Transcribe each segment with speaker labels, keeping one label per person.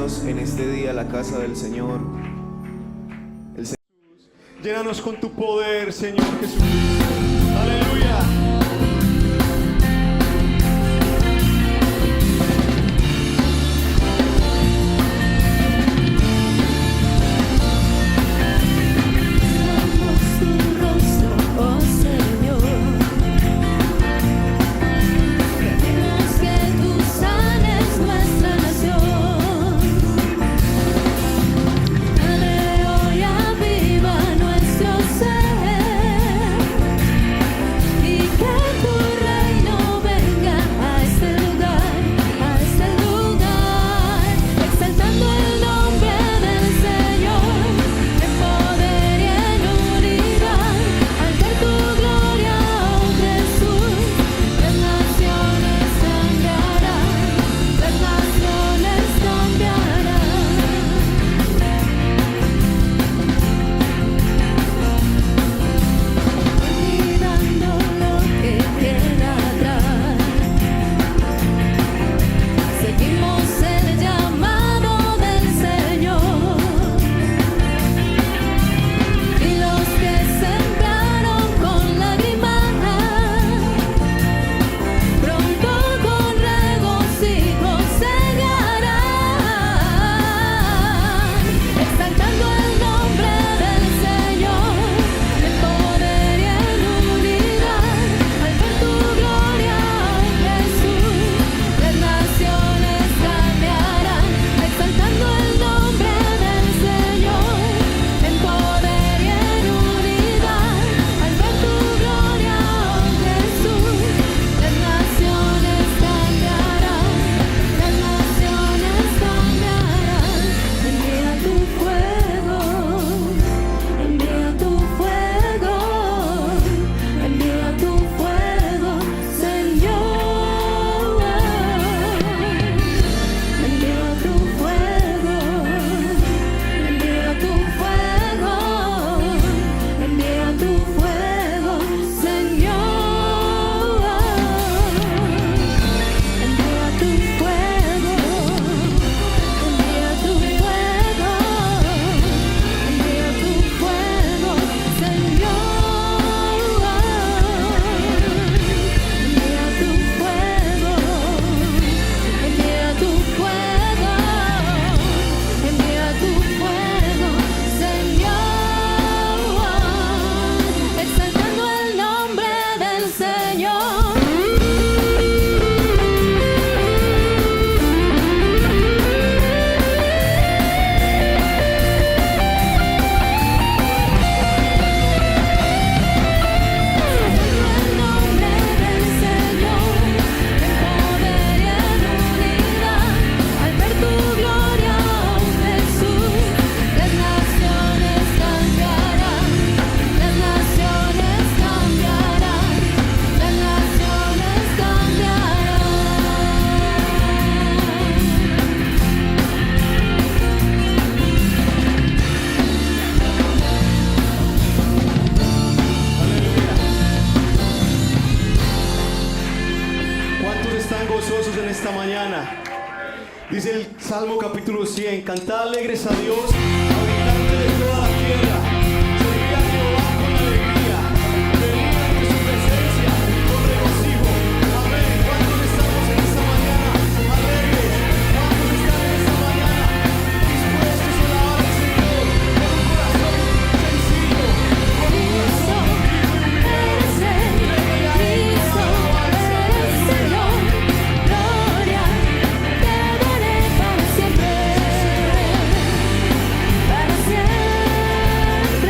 Speaker 1: bienvenidos en este día a la casa del Señor.
Speaker 2: Llénanos con tu poder, Señor Jesús. Aleluya. En esta mañana dice el Salmo capítulo 100: cantad alegres a Dios, habitantes de toda la tierra, servid a Jehová con alegría, venid ante su presencia con regocijo. Amén. ¿Cuántos estamos en esta mañana alegres? ¿Cuántos están en esta mañana dispuestos a alabar al Señor con un corazón sencillo, con un corazón
Speaker 3: Para siempre.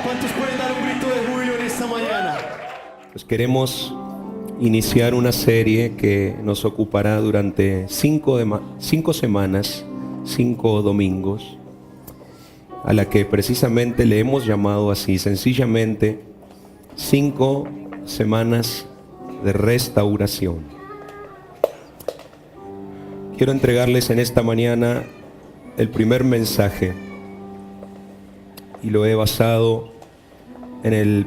Speaker 2: ¿Cuántos pueden dar un grito de júbilo en esta mañana?
Speaker 3: Pues queremos iniciar una serie que nos ocupará durante 5 semanas, 5 domingos, a la que precisamente le hemos llamado así, sencillamente, 5 semanas de restauración. Quiero entregarles en esta mañana el primer mensaje y lo he basado en el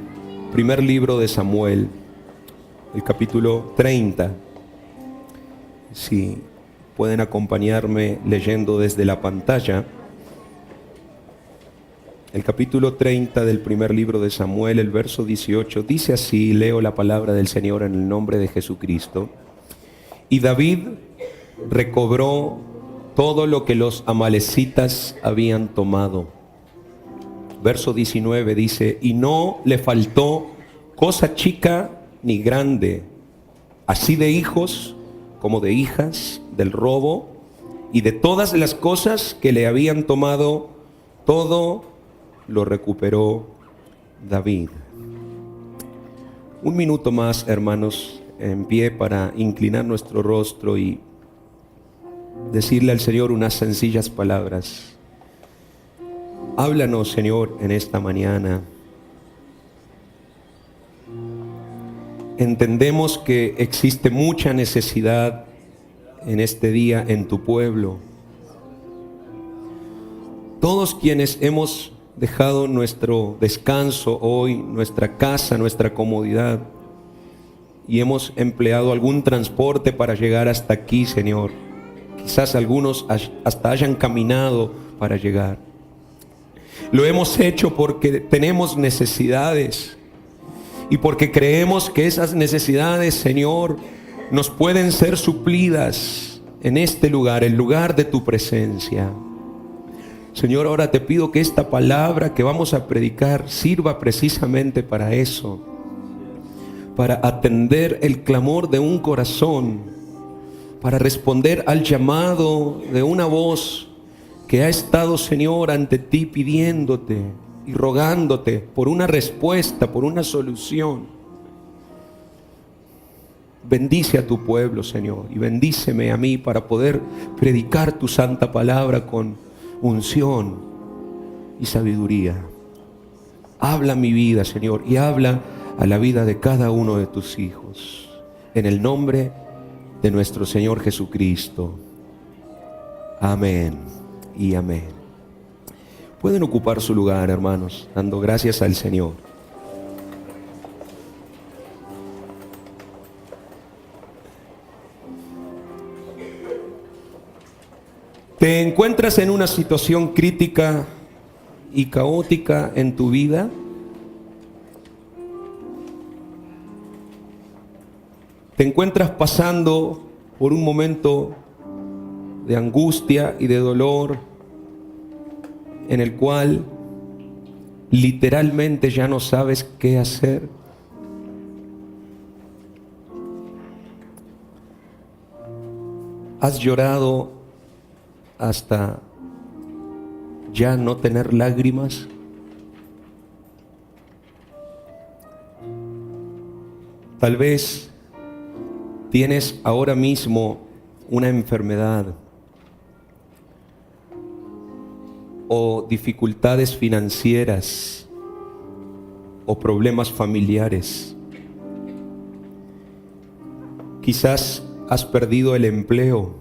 Speaker 3: primer libro de Samuel, el capítulo 30. Si pueden acompañarme leyendo desde la pantalla, el capítulo 30 del primer libro de Samuel, el verso 18, dice así, leo la palabra del Señor en el nombre de Jesucristo. Y David recobró todo lo que los amalecitas habían tomado. Verso 19 dice, y no le faltó cosa chica ni grande, así de hijos como de hijas, del robo y de todas las cosas que le habían tomado, todo lo recuperó David. Un minuto más, hermanos, en pie para inclinar nuestro rostro y decirle al Señor unas sencillas palabras. Háblanos, Señor, en esta mañana. Entendemos que existe mucha necesidad en este día en tu pueblo. Todos quienes hemos dejado nuestro descanso hoy, nuestra casa, nuestra comodidad, y hemos empleado algún transporte para llegar hasta aquí, Señor. Quizás algunos hasta hayan caminado para llegar. Lo hemos hecho porque tenemos necesidades y porque creemos que esas necesidades, Señor, nos pueden ser suplidas en este lugar, el lugar de tu presencia. Señor, ahora te pido que esta palabra que vamos a predicar sirva precisamente para eso, para atender el clamor de un corazón, para responder al llamado de una voz que ha estado, Señor, ante ti pidiéndote y rogándote por una respuesta, por una solución. Bendice a tu pueblo, Señor, y bendíceme a mí para poder predicar tu santa palabra con unción y sabiduría. Habla a mi vida, Señor, y habla a la vida de cada uno de tus hijos. En el nombre de nuestro Señor Jesucristo. Amén y amén. Pueden ocupar su lugar, hermanos, dando gracias al Señor. ¿Te encuentras en una situación crítica y caótica en tu vida? ¿Te encuentras pasando por un momento de angustia y de dolor en el cual literalmente ya no sabes qué hacer? ¿Has llorado hasta ya no tener lágrimas? Tal vez tienes ahora mismo una enfermedad o dificultades financieras o problemas familiares. Quizás has perdido el empleo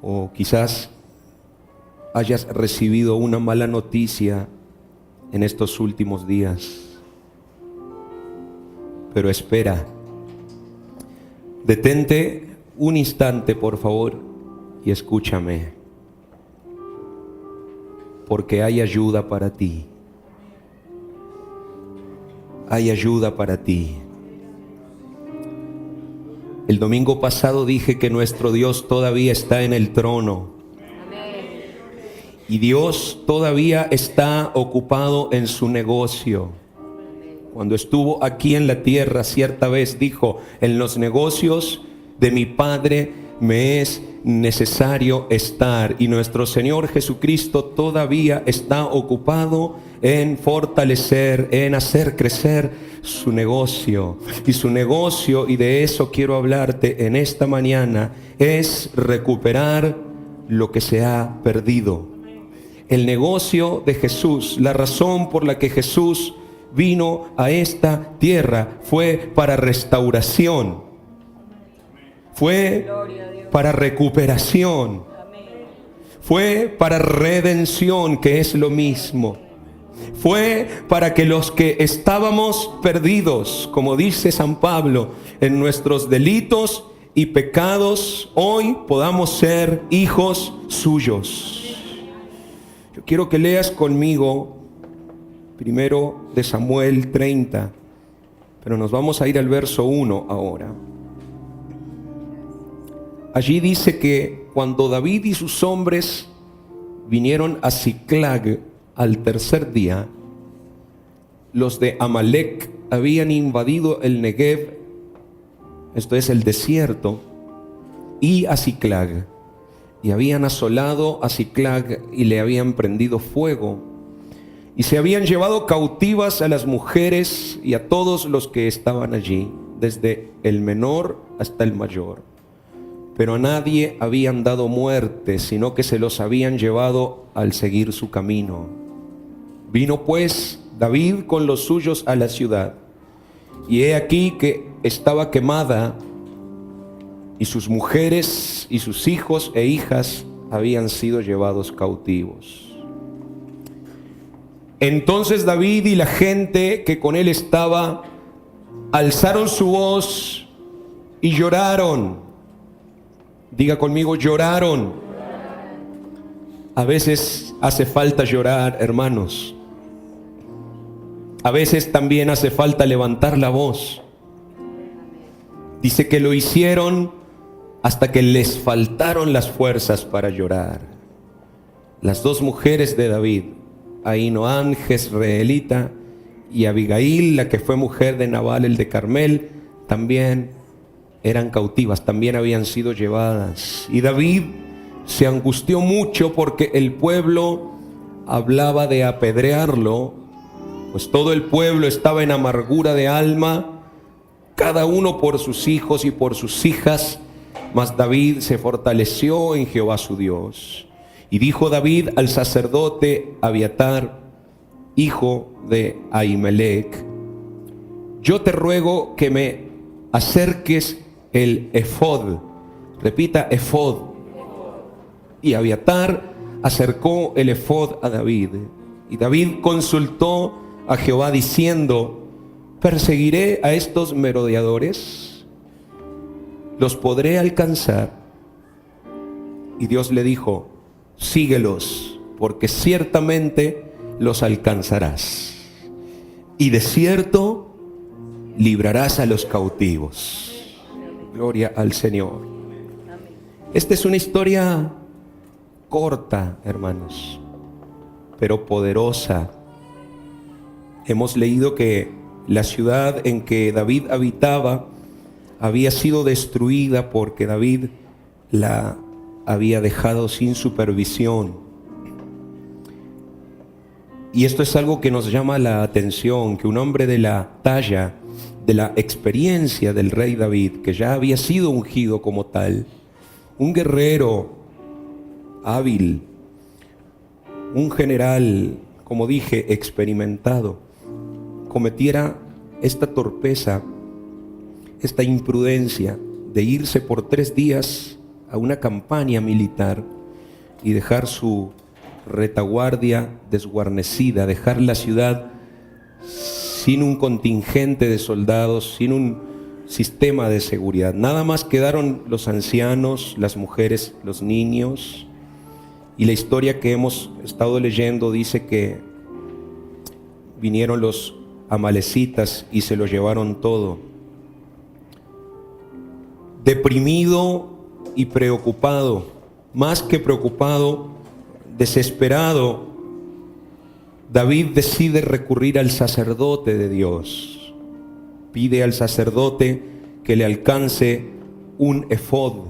Speaker 3: o quizás hayas recibido una mala noticia en estos últimos días. Pero espera, detente un instante, por favor, y escúchame, porque hay ayuda para ti. Hay ayuda para ti. El domingo pasado dije que nuestro Dios todavía está en el trono. Y Dios todavía está ocupado en su negocio. Cuando estuvo aquí en la tierra, cierta vez dijo, en los negocios de mi Padre me es necesario estar, y nuestro Señor Jesucristo todavía está ocupado en fortalecer, en hacer crecer su negocio. Y su negocio, y de eso quiero hablarte en esta mañana, es recuperar lo que se ha perdido. El negocio de Jesús, la razón por la que Jesús vino a esta tierra fue para restauración, fue para recuperación, fue para redención, que es lo mismo. Fue para que los que estábamos perdidos, como dice San Pablo, en nuestros delitos y pecados, hoy podamos ser hijos suyos. Yo quiero que leas conmigo primero de Samuel 30, pero nos vamos a ir al verso 1 ahora. Allí dice que cuando David y sus hombres vinieron a Siclag al tercer día, los de Amalec habían invadido el Negev, esto es el desierto, y a Siclag, y habían asolado a Siclag y le habían prendido fuego, y se habían llevado cautivas a las mujeres y a todos los que estaban allí, desde el menor hasta el mayor. Pero a nadie habían dado muerte, sino que se los habían llevado al seguir su camino. Vino pues David con los suyos a la ciudad, y he aquí que estaba quemada, y sus mujeres y sus hijos e hijas habían sido llevados cautivos. Entonces David y la gente que con él estaba alzaron su voz y lloraron. Diga conmigo, lloraron. A veces hace falta llorar, hermanos. A veces también hace falta levantar la voz. Dice que lo hicieron hasta que les faltaron las fuerzas para llorar. Las dos mujeres de David, Ahinoam jezreelita y Abigail, la que fue mujer de Nabal el de Carmel, también eran cautivas, también habían sido llevadas. Y David se angustió mucho porque el pueblo hablaba de apedrearlo, pues todo el pueblo estaba en amargura de alma, cada uno por sus hijos y por sus hijas, mas David se fortaleció en Jehová su Dios. Y dijo David al sacerdote Abiatar, hijo de Ahimelech: yo te ruego que me acerques el efod. Repita, efod. Y Abiatar acercó el efod a David. Y David consultó a Jehová diciendo: ¿perseguiré a estos merodeadores? ¿Los podré alcanzar? Y Dios le dijo: síguelos, porque ciertamente los alcanzarás, y de cierto librarás a los cautivos. Gloria al Señor. Esta es una historia corta, hermanos, pero poderosa. Hemos leído que la ciudad en que David habitaba había sido destruida porque David la había dejado sin supervisión. Y esto es algo que nos llama la atención, que un hombre de la talla, de la experiencia del rey David, que ya había sido ungido como tal, un guerrero hábil, un general, como dije, experimentado, cometiera esta torpeza, esta imprudencia de irse por 3 días a una campaña militar y dejar su retaguardia desguarnecida, dejar la ciudad sin un contingente de soldados, sin un sistema de seguridad. Nada más quedaron los ancianos, las mujeres, los niños. Y la historia que hemos estado leyendo dice que vinieron los amalecitas y se lo llevaron todo. Deprimido y preocupado, más que preocupado, desesperado, David decide recurrir al sacerdote de Dios. Pide al sacerdote que le alcance un efod,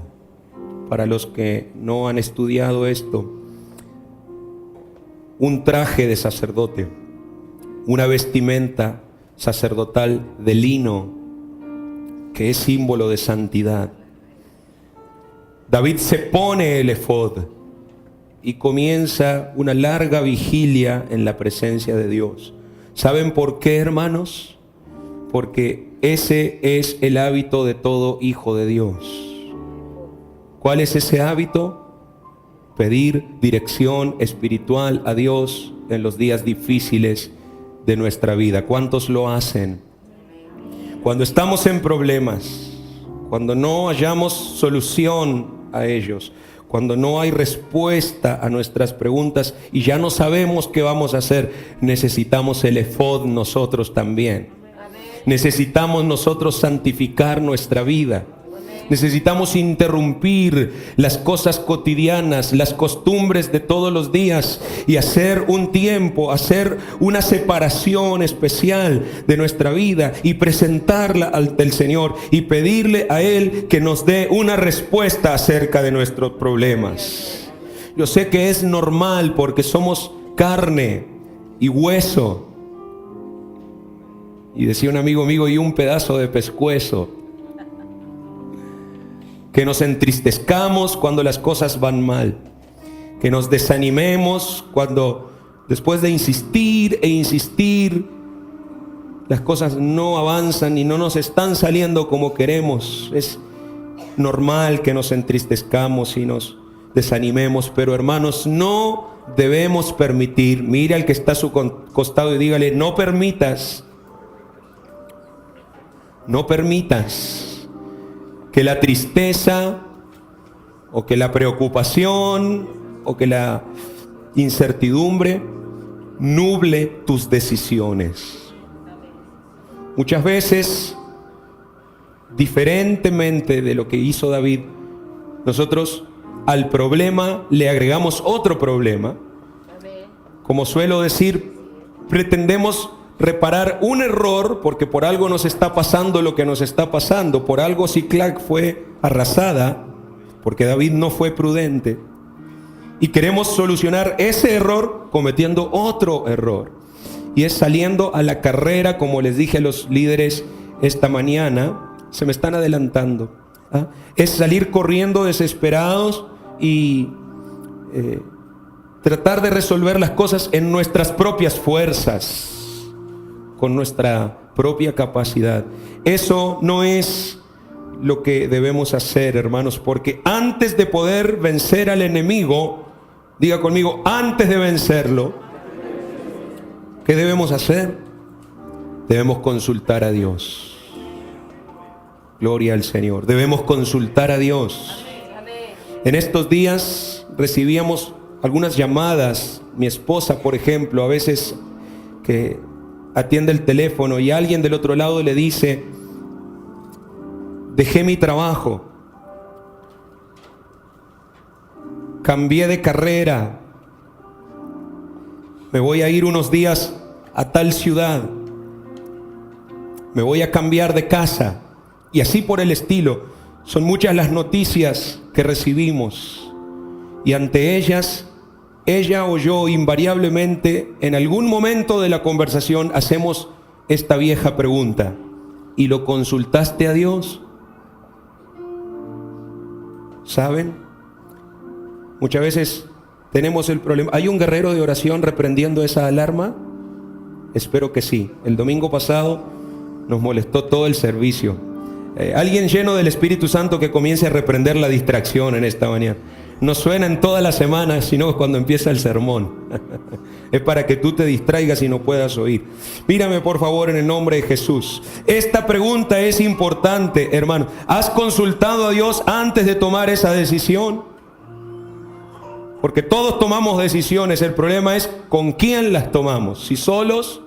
Speaker 3: para los que no han estudiado esto, un traje de sacerdote, una vestimenta sacerdotal de lino, que es símbolo de santidad. David se pone el efod y comienza una larga vigilia en la presencia de Dios. ¿Saben por qué, hermanos? Porque ese es el hábito de todo hijo de Dios. ¿Cuál es ese hábito? Pedir dirección espiritual a Dios en los días difíciles de nuestra vida. ¿Cuántos lo hacen? Cuando estamos en problemas, cuando no hallamos solución a ellos, cuando no hay respuesta a nuestras preguntas y ya no sabemos qué vamos a hacer, necesitamos el efod nosotros también. Necesitamos nosotros santificar nuestra vida. Necesitamos interrumpir las cosas cotidianas, las costumbres de todos los días y hacer un tiempo, hacer una separación especial de nuestra vida y presentarla ante el Señor y pedirle a Él que nos dé una respuesta acerca de nuestros problemas. Yo sé que es normal porque somos carne y hueso. Y decía un amigo mío, y un pedazo de pescuezo. Que nos entristezcamos cuando las cosas van mal, que nos desanimemos cuando después de insistir e insistir las cosas no avanzan y no nos están saliendo como queremos. Es normal que nos entristezcamos y nos desanimemos, pero hermanos, no debemos permitir, mire al que está a su costado y dígale, no permitas que la tristeza o que la preocupación o que la incertidumbre nuble tus decisiones. Muchas veces, diferentemente de lo que hizo David, nosotros al problema le agregamos otro problema. Como suelo decir, pretendemos reparar un error porque por algo nos está pasando lo que nos está pasando. Por algo Siclag fue arrasada, porque David no fue prudente. Y queremos solucionar ese error cometiendo otro error. Y es saliendo a la carrera, como les dije a los líderes esta mañana. Se me están adelantando. Es salir corriendo desesperados y tratar de resolver las cosas en nuestras propias fuerzas, con nuestra propia capacidad. Eso no es lo que debemos hacer, hermanos, porque antes de poder vencer al enemigo, diga conmigo, antes de vencerlo, ¿qué debemos hacer? Debemos consultar a Dios. Gloria al Señor. Debemos consultar a Dios. En estos días recibíamos algunas llamadas, mi esposa, por ejemplo, a veces que atiende el teléfono y alguien del otro lado le dice, dejé mi trabajo, cambié de carrera, me voy a ir unos días a tal ciudad, me voy a cambiar de casa, y así por el estilo. Son muchas las noticias que recibimos y ante ellas, ella o yo invariablemente en algún momento de la conversación hacemos esta vieja pregunta: ¿y lo consultaste a Dios? ¿Saben? Muchas veces tenemos el problema. ¿Hay un guerrero de oración reprendiendo esa alarma? Espero que sí. El domingo pasado nos molestó todo el servicio. Alguien lleno del Espíritu Santo que comience a reprender la distracción en esta mañana. No suena en toda la semana, sino cuando empieza el sermón. Es para que tú te distraigas y no puedas oír. Mírame por favor en el nombre de Jesús. Esta pregunta es importante, hermano. ¿Has consultado a Dios antes de tomar esa decisión? Porque todos tomamos decisiones. El problema es con quién las tomamos. Si solos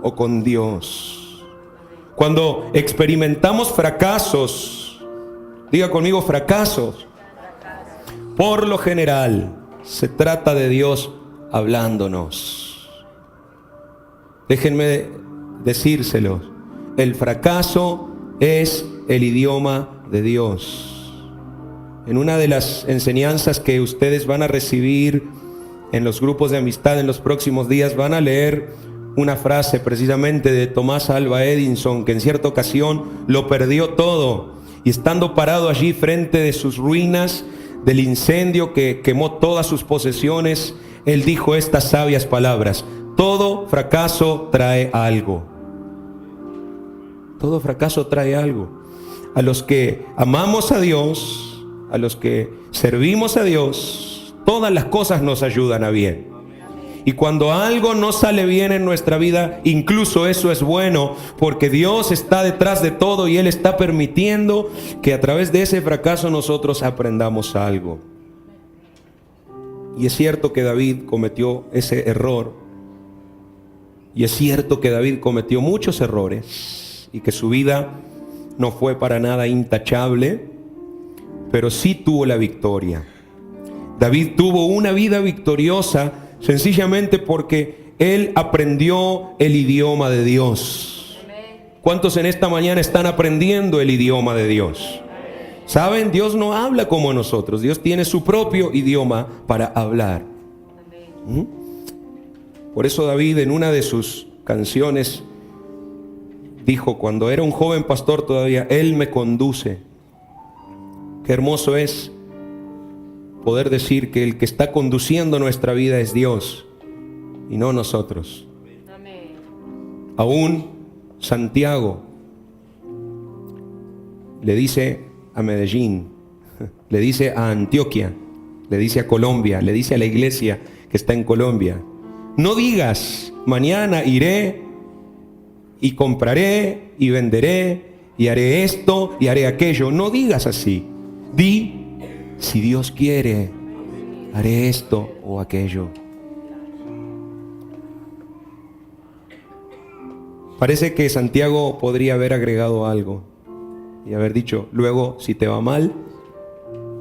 Speaker 3: o con Dios. Cuando experimentamos fracasos, diga conmigo fracasos, por lo general se trata de Dios hablándonos. Déjenme decírselos, el fracaso es el idioma de Dios. En una de las enseñanzas que ustedes van a recibir en los grupos de amistad en los próximos días, van a leer una frase precisamente de Thomas Alva Edison, que en cierta ocasión lo perdió todo, y estando parado allí frente de sus ruinas, del incendio que quemó todas sus posesiones, él dijo estas sabias palabras: todo fracaso trae algo. Todo fracaso trae algo. A los que amamos a Dios, a los que servimos a Dios, todas las cosas nos ayudan a bien. Y cuando algo no sale bien en nuestra vida, incluso eso es bueno, porque Dios está detrás de todo y Él está permitiendo que a través de ese fracaso nosotros aprendamos algo. Y es cierto que David cometió ese error, y es cierto que David cometió muchos errores, y que su vida no fue para nada intachable, pero sí tuvo la victoria. David tuvo una vida victoriosa sencillamente porque él aprendió el idioma de Dios. ¿Cuántos en esta mañana están aprendiendo el idioma de Dios? ¿Saben? Dios no habla como nosotros. Dios tiene su propio idioma para hablar. Por eso David, en una de sus canciones, dijo: cuando era un joven pastor todavía, Él me conduce. Qué hermoso es poder decir que el que está conduciendo nuestra vida es Dios y no nosotros. Amén. Aún Santiago le dice a Medellín, le dice a Antioquia, le dice a Colombia, le dice a la iglesia que está en Colombia: no digas mañana iré y compraré y venderé y haré esto y haré aquello. No digas así. Di: si Dios quiere, haré esto o aquello. Parece que Santiago podría haber agregado algo y haber dicho: luego, si te va mal,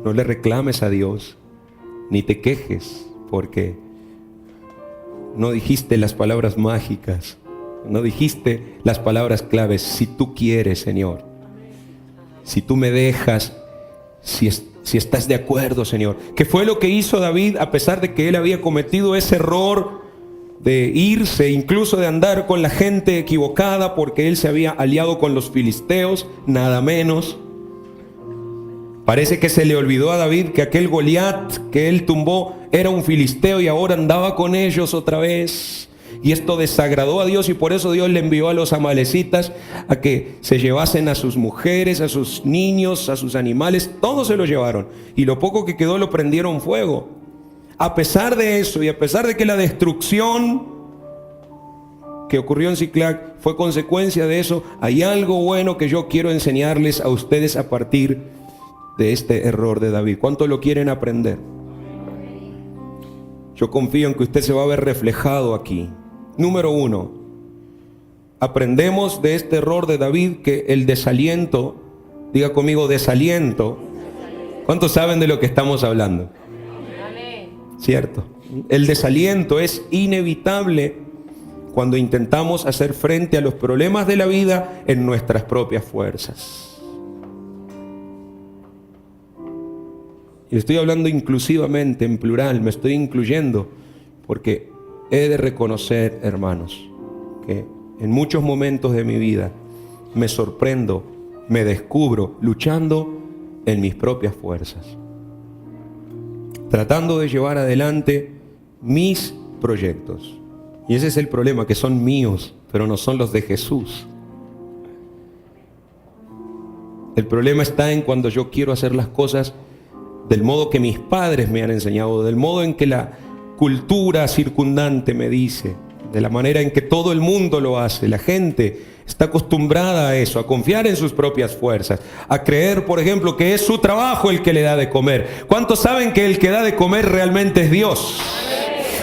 Speaker 3: no le reclames a Dios, ni te quejes, porque no dijiste las palabras mágicas, no dijiste las palabras claves. Si tú quieres, Señor, si tú me dejas, si estás de acuerdo, Señor. Que fue lo que hizo David, a pesar de que él había cometido ese error de irse, incluso de andar con la gente equivocada, porque él se había aliado con los filisteos, nada menos. Parece que se le olvidó a David que aquel Goliat que él tumbó era un filisteo y ahora andaba con ellos otra vez. Y esto desagradó a Dios, y por eso Dios le envió a los amalecitas a que se llevasen a sus mujeres, a sus niños, a sus animales. Todos se lo llevaron, y lo poco que quedó lo prendieron fuego. A pesar de eso, y a pesar de que la destrucción que ocurrió en Siclag fue consecuencia de eso, hay algo bueno que yo quiero enseñarles a ustedes a partir de este error de David. ¿Cuánto lo quieren aprender? Yo confío en que usted se va a ver reflejado aquí. Número 1, aprendemos de este error de David que el desaliento, diga conmigo, desaliento. ¿Cuántos saben de lo que estamos hablando? ¿Cierto? El desaliento es inevitable cuando intentamos hacer frente a los problemas de la vida en nuestras propias fuerzas. Y estoy hablando inclusivamente, en plural, me estoy incluyendo, porque he de reconocer, hermanos, que en muchos momentos de mi vida me sorprendo, me descubro luchando en mis propias fuerzas, tratando de llevar adelante mis proyectos. Y ese es el problema, que son míos, pero no son los de Jesús. El problema está en cuando yo quiero hacer las cosas del modo que mis padres me han enseñado, del modo en que la cultura circundante me dice, de la manera en que todo el mundo lo hace. La gente está acostumbrada a eso, a confiar en sus propias fuerzas, a creer, por ejemplo, que es su trabajo el que le da de comer. ¿Cuántos saben que el que da de comer realmente es Dios?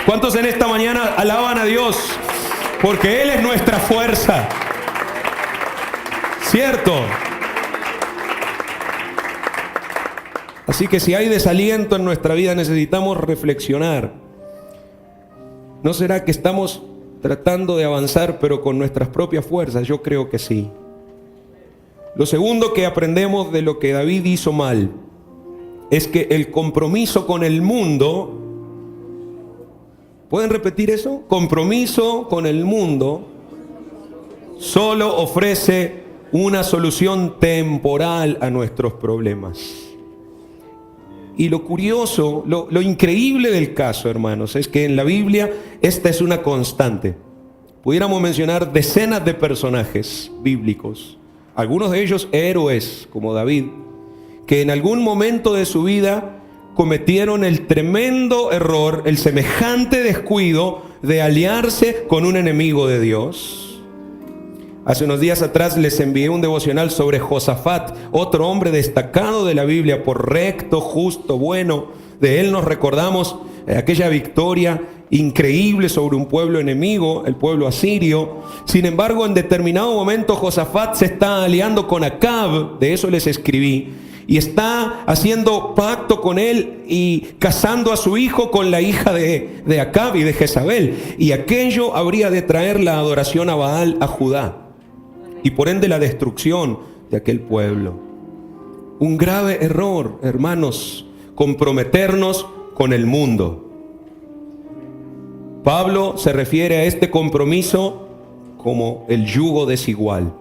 Speaker 3: ¿Cuántos en esta mañana alaban a Dios? Porque Él es nuestra fuerza. ¿Cierto? Así que si hay desaliento en nuestra vida, necesitamos reflexionar. ¿No será que estamos tratando de avanzar pero con nuestras propias fuerzas? Yo creo que sí. Lo segundo que aprendemos de lo que David hizo mal es que el compromiso con el mundo, ¿pueden repetir eso? Compromiso con el mundo solo ofrece una solución temporal a nuestros problemas. Y lo curioso, lo increíble del caso, hermanos, es que en la Biblia esta es una constante. Pudiéramos mencionar decenas de personajes bíblicos, algunos de ellos héroes como David, que en algún momento de su vida cometieron el tremendo error, el semejante descuido de aliarse con un enemigo de Dios. Hace unos días atrás les envié un devocional sobre Josafat, otro hombre destacado de la Biblia por recto, justo, bueno. De él nos recordamos aquella victoria increíble sobre un pueblo enemigo, el pueblo asirio. Sin embargo, en determinado momento Josafat se está aliando con Acab, de eso les escribí, y está haciendo pacto con él y casando a su hijo con la hija de Acab y de Jezabel. Y aquello habría de traer la adoración a Baal a Judá, y por ende la destrucción de aquel pueblo. Un grave error, hermanos, comprometernos con el mundo. Pablo se refiere a este compromiso como el yugo desigual.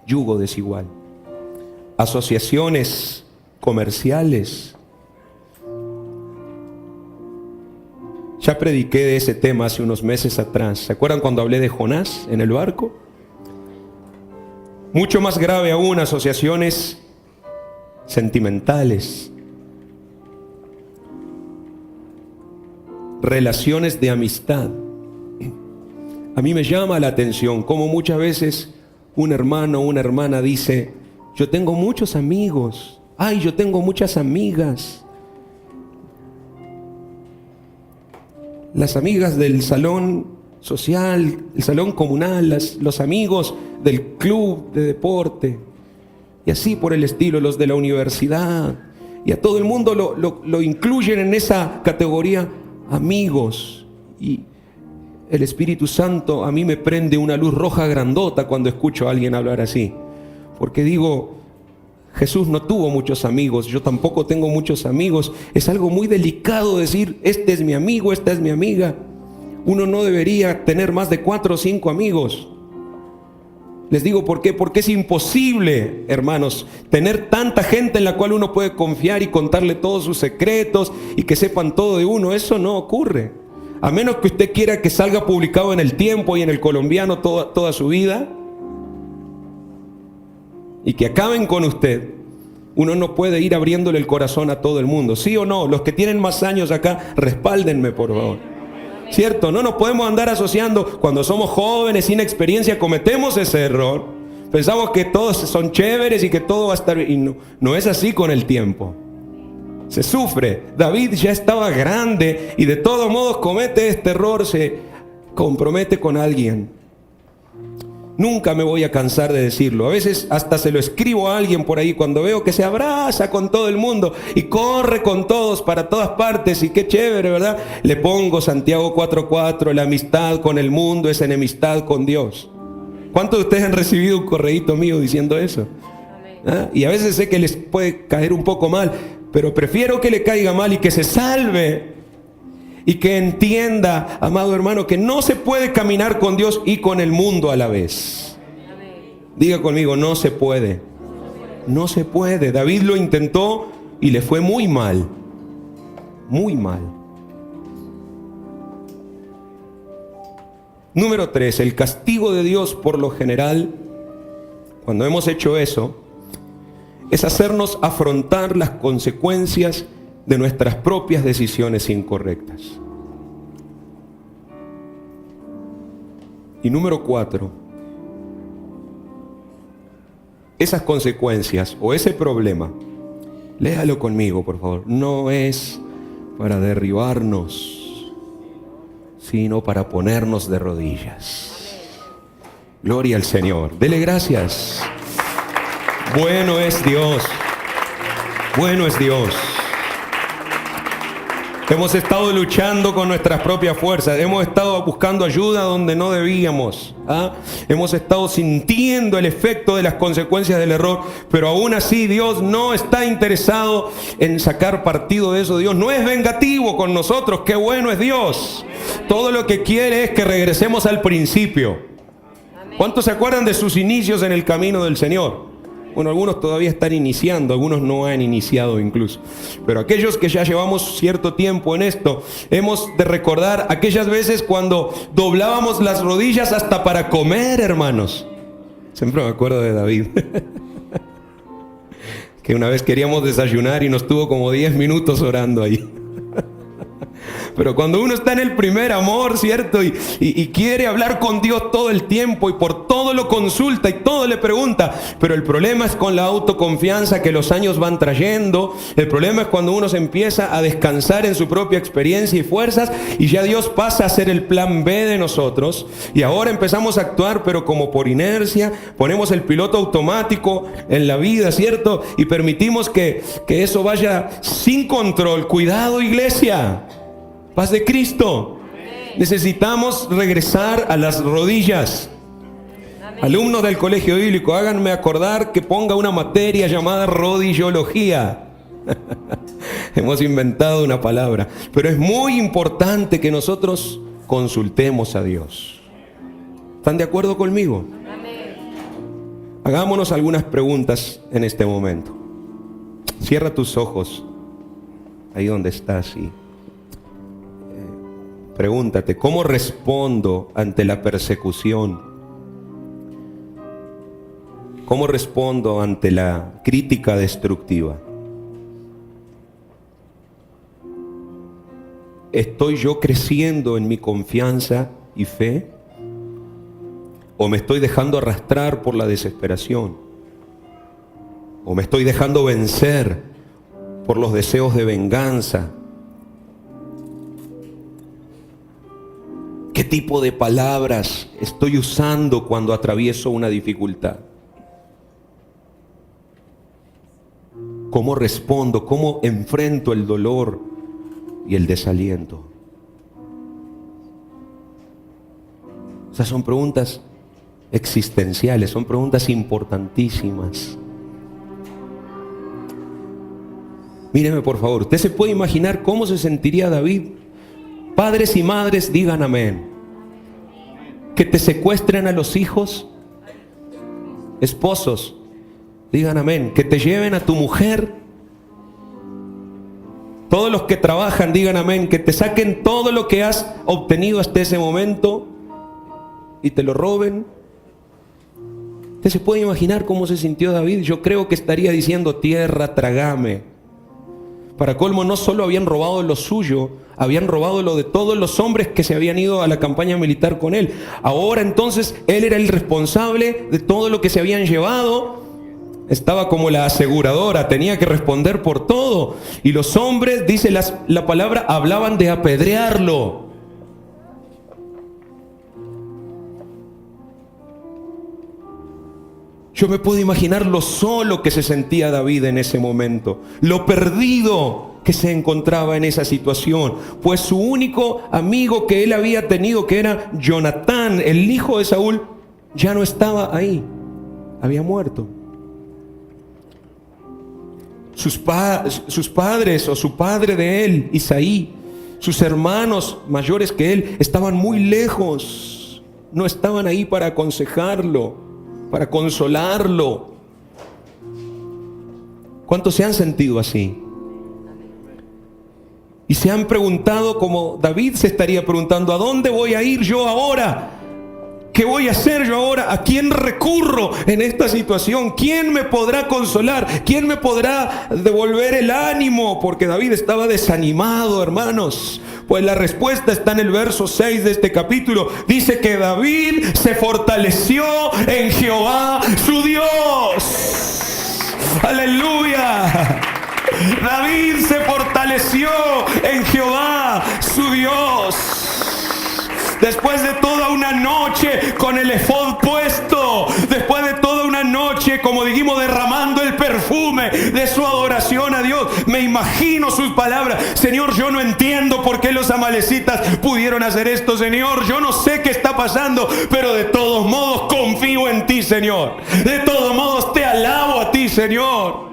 Speaker 3: Yugo desigual. Asociaciones comerciales. Ya prediqué de ese tema hace unos meses atrás. ¿Se acuerdan cuando hablé de Jonás en el barco? Mucho más grave aún, asociaciones sentimentales. Relaciones de amistad. A mí me llama la atención cómo muchas veces un hermano o una hermana dice: yo tengo muchos amigos, ay, yo tengo muchas amigas. Las amigas del salón social, el salón comunal, los amigos del club de deporte, y así por el estilo, los de la universidad, y a todo el mundo lo incluyen en esa categoría, amigos. Y el Espíritu Santo a mí me prende una luz roja grandota cuando escucho a alguien hablar así, porque digo, Jesús no tuvo muchos amigos, yo tampoco tengo muchos amigos. Es algo muy delicado decir, este es mi amigo, esta es mi amiga. Uno no debería tener más de 4 o 5 amigos. Les digo por qué, porque es imposible, hermanos, tener tanta gente en la cual uno puede confiar y contarle todos sus secretos y que sepan todo de uno. Eso no ocurre. A menos que usted quiera que salga publicado en El Tiempo y en El Colombiano toda su vida, y que acaben con usted. Uno no puede ir abriéndole el corazón a todo el mundo, ¿sí o no? Los que tienen más años acá, respáldenme por favor. ¿Cierto? No nos podemos andar asociando. Cuando somos jóvenes, sin experiencia, cometemos ese error. Pensamos que todos son chéveres y que todo va a estar bien. Y no es así con el tiempo. Se sufre. David ya estaba grande y de todos modos comete este error, se compromete con alguien. Nunca me voy a cansar de decirlo. A veces hasta se lo escribo a alguien por ahí cuando veo que se abraza con todo el mundo y corre con todos para todas partes, y qué chévere, ¿verdad? Le pongo Santiago 4:4, la amistad con el mundo es enemistad con Dios. ¿Cuántos de ustedes han recibido un correíto mío diciendo eso? ¿Ah? Y a veces sé que les puede caer un poco mal, pero prefiero que le caiga mal y que se salve. Y que entienda, amado hermano, que no se puede caminar con Dios y con el mundo a la vez. Diga conmigo, no se puede. No se puede. David lo intentó y le fue muy mal. Muy mal. Número 3, el castigo de Dios por lo general, cuando hemos hecho eso, es hacernos afrontar las consecuencias de nuestras propias decisiones incorrectas. Y número 4, esas consecuencias o ese problema, léalo conmigo por favor, no es para derribarnos, sino para ponernos de rodillas. Gloria al Señor, dele gracias. Bueno es Dios, bueno es Dios. Hemos estado luchando con nuestras propias fuerzas. Hemos estado buscando ayuda donde no debíamos. Hemos estado sintiendo el efecto de las consecuencias del error. Pero aún así Dios no está interesado en sacar partido de eso. Dios no es vengativo con nosotros. Qué bueno es Dios. Todo lo que quiere es que regresemos al principio. ¿Cuántos se acuerdan de sus inicios en el camino del Señor? Bueno, algunos todavía están iniciando, algunos no han iniciado incluso. Pero aquellos que ya llevamos cierto tiempo en esto, hemos de recordar aquellas veces cuando doblábamos las rodillas hasta para comer, hermanos. Siempre me acuerdo de David. Que una vez queríamos desayunar y nos tuvo como 10 minutos orando ahí. Pero cuando uno está en el primer amor, ¿cierto? Y quiere hablar con Dios todo el tiempo y por todo lo consulta y todo le pregunta. Pero el problema es con la autoconfianza que los años van trayendo. El problema es cuando uno se empieza a descansar en su propia experiencia y fuerzas y ya Dios pasa a ser el plan B de nosotros. Y ahora empezamos a actuar, pero como por inercia, ponemos el piloto automático en la vida, ¿cierto? Y permitimos que eso vaya sin control. Cuidado, iglesia. Paz de Cristo. Necesitamos regresar a las rodillas. Alumnos del colegio bíblico, háganme acordar que ponga una materia llamada rodillología. Hemos inventado una palabra, pero es muy importante que nosotros consultemos a Dios. ¿Están de acuerdo conmigo? Hagámonos algunas preguntas en este momento. Cierra tus ojos ahí donde estás y pregúntate, ¿cómo respondo ante la persecución? ¿Cómo respondo ante la crítica destructiva? ¿Estoy yo creciendo en mi confianza y fe? ¿O me estoy dejando arrastrar por la desesperación? ¿O me estoy dejando vencer por los deseos de venganza? ¿Qué tipo de palabras estoy usando cuando atravieso una dificultad? ¿Cómo respondo? ¿Cómo enfrento el dolor y el desaliento? Esas son preguntas existenciales, son preguntas importantísimas. Míreme por favor, ¿usted se puede imaginar cómo se sentiría David? Padres y madres, digan amén. Que te secuestren a los hijos. Esposos, digan amén. Que te lleven a tu mujer. Todos los que trabajan, digan amén. Que te saquen todo lo que has obtenido hasta ese momento y te lo roben. ¿Usted se puede imaginar cómo se sintió David? Yo creo que estaría diciendo: tierra, trágame. Para colmo, no solo habían robado lo suyo, habían robado lo de todos los hombres que se habían ido a la campaña militar con él. Ahora entonces él era el responsable de todo lo que se habían llevado. Estaba como la aseguradora, tenía que responder por todo. Y los hombres, dice la palabra, hablaban de apedrearlo. Yo me puedo imaginar lo solo que se sentía David en ese momento, lo perdido que se encontraba en esa situación, pues su único amigo que él había tenido, que era Jonatán, el hijo de Saúl, ya no estaba ahí, había muerto. Sus padres o su padre de él, Isaí, sus hermanos mayores que él, estaban muy lejos, no estaban ahí para aconsejarlo, para consolarlo. ¿Cuántos se han sentido así? Y se han preguntado, como David se estaría preguntando: ¿a dónde voy a ir yo ahora? ¿Qué voy a hacer yo ahora? ¿A quién recurro en esta situación? ¿Quién me podrá consolar? ¿Quién me podrá devolver el ánimo? Porque David estaba desanimado, hermanos. Pues la respuesta está en el verso 6 de este capítulo. Dice que David se fortaleció en Jehová su Dios. ¡Aleluya! David se fortaleció en Jehová su Dios. después de toda una noche con el efod puesto, después de toda una noche, como dijimos, derramando el perfume de su adoración a Dios, me imagino sus palabras: Señor, yo no entiendo por qué los amalecitas pudieron hacer esto, Señor, yo no sé qué está pasando, pero de todos modos confío en ti, Señor, de todos modos te alabo a ti, Señor.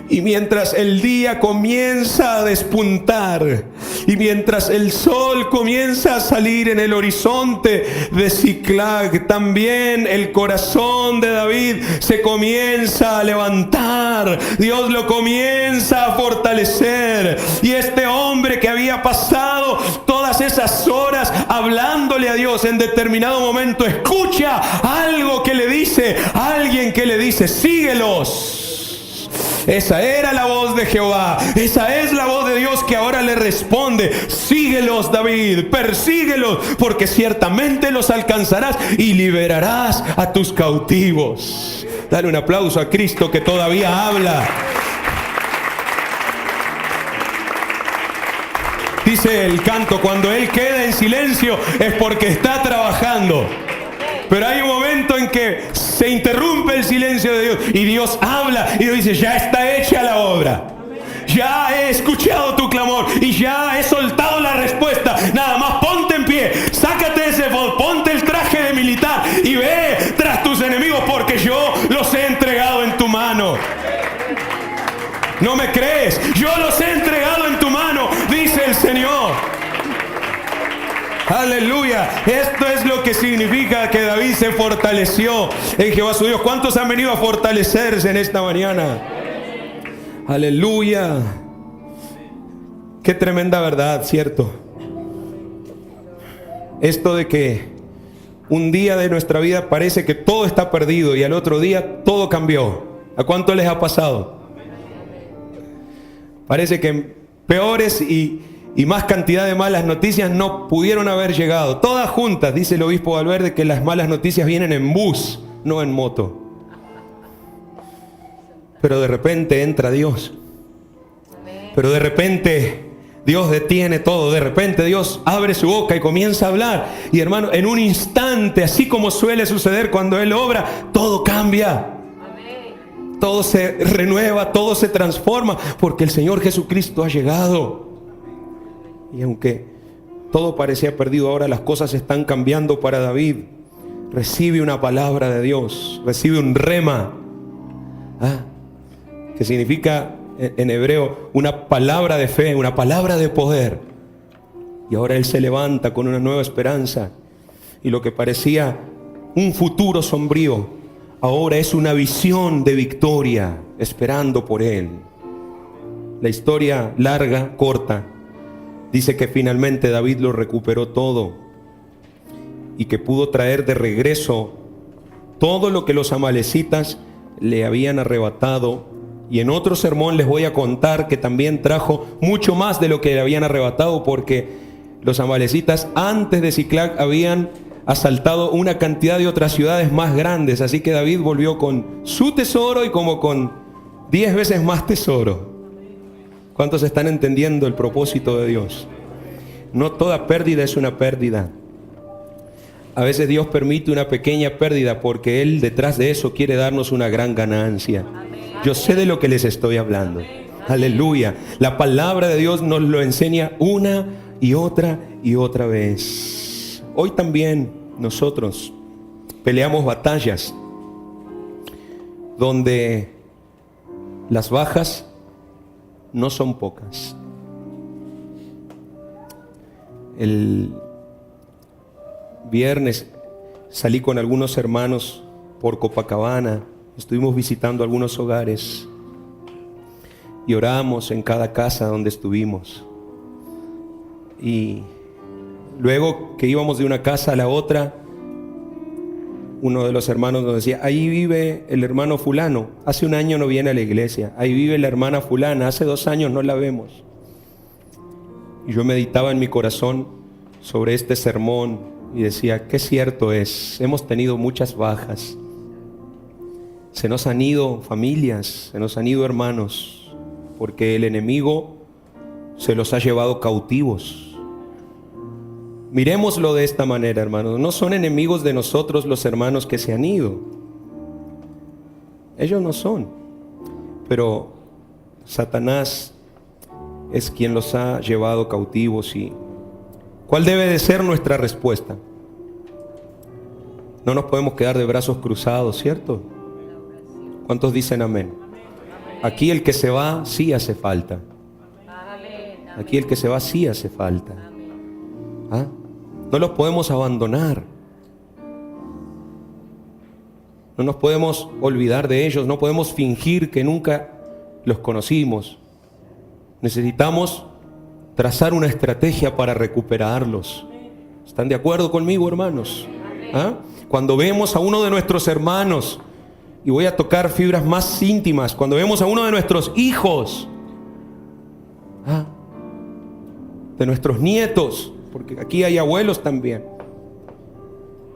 Speaker 3: Y mientras el día comienza a despuntar, y mientras el sol comienza a salir en el horizonte de Ziklag, también el corazón de David se comienza a levantar. Dios lo comienza a fortalecer. Y este hombre que había pasado todas esas horas hablándole a Dios, en determinado momento escucha algo que le dice, alguien que le dice: síguelos. Esa era la voz de Jehová. Esa es la voz de Dios que ahora le responde: síguelos, David, persíguelos, porque ciertamente los alcanzarás y liberarás a tus cautivos. Dale un aplauso a Cristo que todavía habla. Dice el canto: cuando Él queda en silencio es porque está trabajando. Pero hay un momento en que se interrumpe el silencio de Dios y Dios habla y Dios dice: ya está hecha la obra. Ya he escuchado tu clamor y ya he soltado la respuesta. Nada más ponte en pie, sácate ese efod, ponte el traje de militar y ve tras tus enemigos, porque yo los he entregado en tu mano. ¿No me crees? Yo los he entregado en tu mano, dice el Señor. Aleluya. Esto es lo que significa que David se fortaleció en Jehová su Dios. ¿Cuántos han venido a fortalecerse en esta mañana? Aleluya. Qué tremenda verdad, ¿cierto? Esto de que un día de nuestra vida parece que todo está perdido y al otro día todo cambió. ¿A cuánto les ha pasado? Parece que peores y más cantidad de malas noticias no pudieron haber llegado. Todas juntas, dice el obispo Valverde, que las malas noticias vienen en bus, no en moto. Pero de repente entra Dios. Pero de repente Dios detiene todo. De repente Dios abre su boca y comienza a hablar. Y hermano, en un instante, así como suele suceder cuando Él obra, todo cambia. Todo se renueva, todo se transforma, porque el Señor Jesucristo ha llegado. Y aunque todo parecía perdido, ahora las cosas están cambiando para David. Recibe una palabra de Dios, recibe un rema, que significa en hebreo una palabra de fe, una palabra de poder. Y ahora él se levanta con una nueva esperanza. Y lo que parecía un futuro sombrío, ahora es una visión de victoria esperando por él. La historia larga, corta, dice que finalmente David lo recuperó todo y que pudo traer de regreso todo lo que los amalecitas le habían arrebatado. Y en otro sermón les voy a contar que también trajo mucho más de lo que le habían arrebatado, porque los amalecitas antes de Ziklag habían asaltado una cantidad de otras ciudades más grandes. Así que David volvió con su tesoro y como con 10 veces más tesoro. ¿Cuántos están entendiendo el propósito de Dios? No toda pérdida es una pérdida. A veces Dios permite una pequeña pérdida porque Él detrás de eso quiere darnos una gran ganancia. Yo sé de lo que les estoy hablando. Aleluya. La palabra de Dios nos lo enseña una y otra vez. Hoy también nosotros peleamos batallas donde las bajas no son pocas. El viernes salí con algunos hermanos por Copacabana. Estuvimos visitando algunos hogares y oramos en cada casa donde estuvimos. Y luego que íbamos de una casa a la otra, uno de los hermanos nos decía: ahí vive el hermano fulano, hace un año no viene a la iglesia. Ahí vive la hermana fulana, hace 2 años no la vemos. Y yo meditaba en mi corazón sobre este sermón y decía: qué cierto es, hemos tenido muchas bajas. Se nos han ido familias, se nos han ido hermanos, porque el enemigo se los ha llevado cautivos. Miremoslo de esta manera, hermanos. No son enemigos de nosotros los hermanos que se han ido. Ellos no son. Pero Satanás es quien los ha llevado cautivos. ¿Y cuál debe de ser nuestra respuesta? No nos podemos quedar de brazos cruzados, ¿cierto? ¿Cuántos dicen amén? Aquí el que se va sí hace falta. Aquí el que se va sí hace falta. ¿Ah? No los podemos abandonar. No nos podemos olvidar de ellos. No podemos fingir que nunca los conocimos. Necesitamos trazar una estrategia para recuperarlos. ¿Están de acuerdo conmigo, hermanos? ¿Ah? Cuando vemos a uno de nuestros hermanos, y voy a tocar fibras más íntimas, cuando vemos a uno de nuestros hijos, de nuestros nietos, porque aquí hay abuelos también,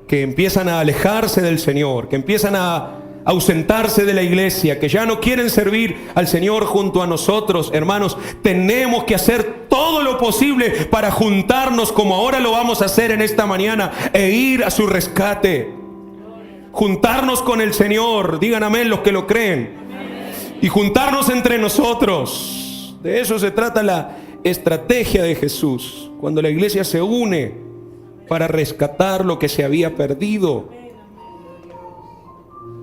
Speaker 3: que empiezan a alejarse del Señor, que empiezan a ausentarse de la iglesia, que ya no quieren servir al Señor junto a nosotros, hermanos, tenemos que hacer todo lo posible para juntarnos como ahora lo vamos a hacer en esta mañana e ir a su rescate. Juntarnos con el Señor, digan amén los que lo creen, y juntarnos entre nosotros. De eso se trata la estrategia de Jesús, cuando la iglesia se une para rescatar lo que se había perdido.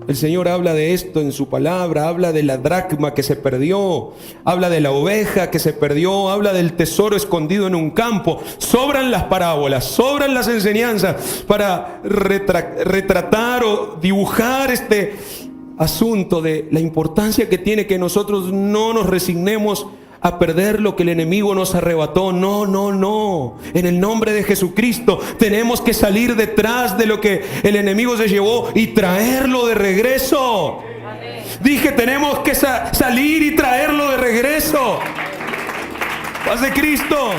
Speaker 3: El Señor habla de esto en su palabra, habla de la dracma que se perdió, habla de la oveja que se perdió, habla del tesoro escondido en un campo. Sobran las parábolas, sobran las enseñanzas para retratar o dibujar este asunto de la importancia que tiene que nosotros no nos resignemos a perder lo que el enemigo nos arrebató. No, no, no. En el nombre de Jesucristo tenemos que salir detrás de lo que el enemigo se llevó y traerlo de regreso. Dije, tenemos que salir y traerlo de regreso. Paz de Cristo.